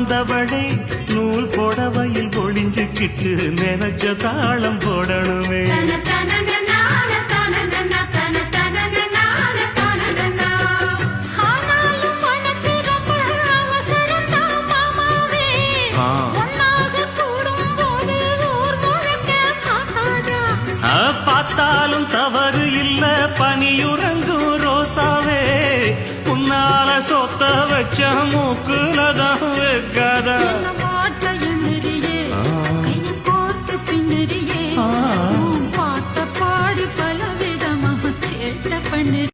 வந்தவளே நூல் புடவையில் ஒளிஞ்சுக்கிட்டு நினைச்ச தாளம் போடணுமே. பார்த்தாலும் தவறு இல்ல பனியுறங்கும் ரோசாவே, உன்னால சொத்த வச்ச மூக்குலதான் வைக்காதா. பாட்ட பாடி பல விதமாக சேட்ட பண்ணு.